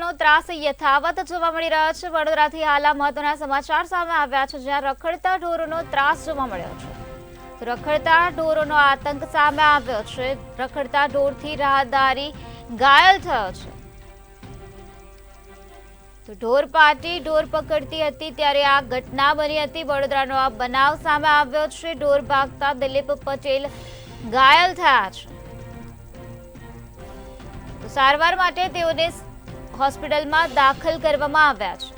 ઢોરોનો ત્રાસ યથાવત જોવા મળી રહ્યો છે। વડોદરાથી હાલ મહત્વના સમાચાર સામે આવ્યા છે, જ્યાં રખડતા ઢોરોનો ત્રાસ જોવા મળ્યો છે। રખડતા ઢોરોનો આતંક સામે આવ્યો છે। રખડતા ઢોરથી રાહદારી ઘાયલ થયો છે। તો ઢોર પાર્ટી ઢોર પકડતી હતી ત્યારે આ ઘટના બની હતી। વડોદરાનો આ બનાવ સામે આવ્યો છે। ઢોર ભાગતા દિલીપ પટેલ ઘાયલ થયા છે। તો સારવાર માટે તેઓને હોસ્પિટલમાં દાખલ કરવામાં આવ્યા છે।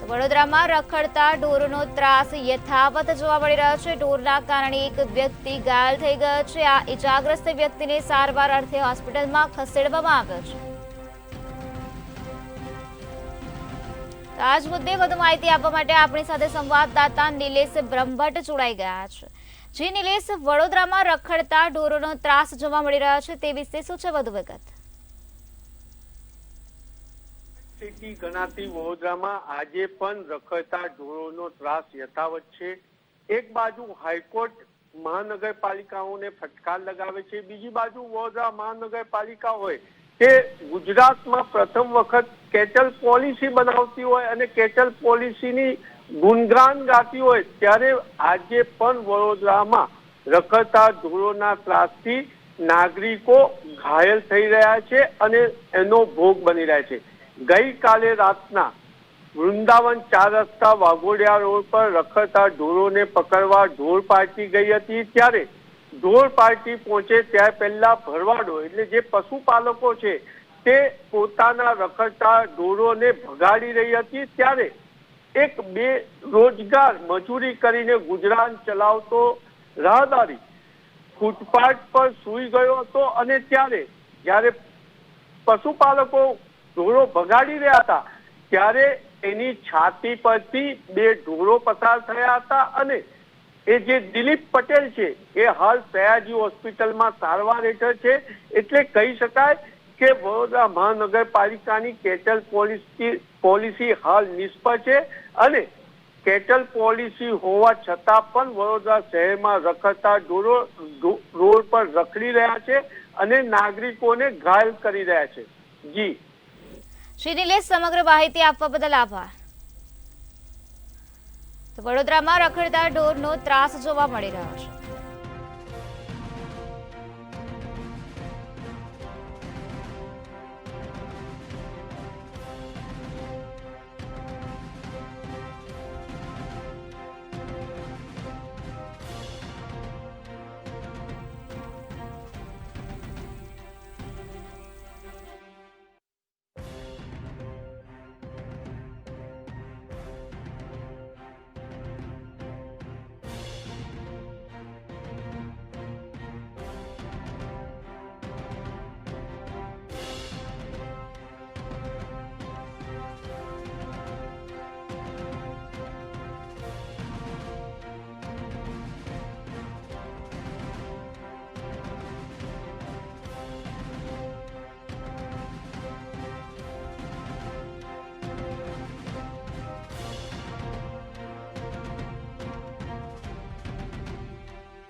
વડોદરામાં રખડતા ઢોરનો ત્રાસ યથાવત જોવા મળી રહ્યો છે। ઢોરના કારણે એક વ્યક્તિ ઘાયલ થઈ ગયો છે। આ ઇજાગ્રસ્ત વ્યક્તિને સારવાર અર્થે હોસ્પિટલમાં ખસેડવામાં આવ્યો છે। આજ મુદ્દે વધુ માહિતી આપવા માટે આપણી સાથે સંવાદદાતા નિલેશ બ્રહ્મભટ્ટ જોડાઈ ગયા છે। જી નિલેશ, વડોદરામાં રખડતા ઢોરોનો ત્રાસ જોવા મળી રહ્યો છે, તે વિશે શું છે વધુ વિગત? સિટી ગણાતી વડોદરામાં આજે પણ રખડતા ઢોરોનો ત્રાસ યથાવત છે। એક બાજુ હાઈકોર્ટ મહાનગરપાલિકાઓને ફટકાર લગાવે છે, બીજી બાજુ વડોદરા મહાનગરપાલિકા હોય કે ગુજરાતમાં પ્રથમ વખત કેટલ પોલિસી બનાવતી હોય અને કેટલ પોલિસીની ગુણગાન ગાતી હોય, ત્યારે આજે પણ વડોદરામાં રખડતા ઢોરોના ત્રાસથી નાગરિકો ઘાયલ થઈ રહ્યા છે અને એનો ભોગ બની રહ્યા છે। ગઈકાલે રાતના વૃંદાવન 4 રસ્તા વાઘોડિયા રોડ પર રખડતા ઢોરોને પકડવા ઢોર પાર્ટી ગઈ હતી। ત્યારે ઢોર પાર્ટી પહોંચે ત્યાં પહેલા ભરવાડો એટલે જે પશુપાલકો છે તે પોતાના રખડતા ઢોરોને ભગાડી રહી હતી। ત્યારે એક બેરોજગાર મજૂરી કરીને ગુજરાન ચલાવતો રાહદારી ફૂટપાથ પર સૂઈ ગયો હતો અને જ્યારે પશુપાલકો ઢોરો ભગાડી રહ્યા હતા ત્યારે એની છાતી પરથી 2 ઢોરો પસાર થયા હતા અને એ જે દિલીપ પટેલ છે એ હાલ સયાજી હોસ્પિટલમાં સારવાર હેઠળ છે। એટલે કહી શકાય કે વડોદરા મહાનગરપાલિકાની કેટલ પોલિસી હાલ નિષ્ફળ છે અને કેટલ પોલિસી હોવા છતાં પણ વડોદરા શહેરમાં રખડતા ઢોરો રોડ પર રખડી રહ્યા છે અને નાગરિકોને ઘાયલ કરી રહ્યા છે। જી શ્રી નિલેશ, સમગ્ર માહિતી આપવા બદલ આભાર। તો વડોદરામાં રખડતા ઢોરનો ત્રાસ જોવા મળી રહ્યો છે।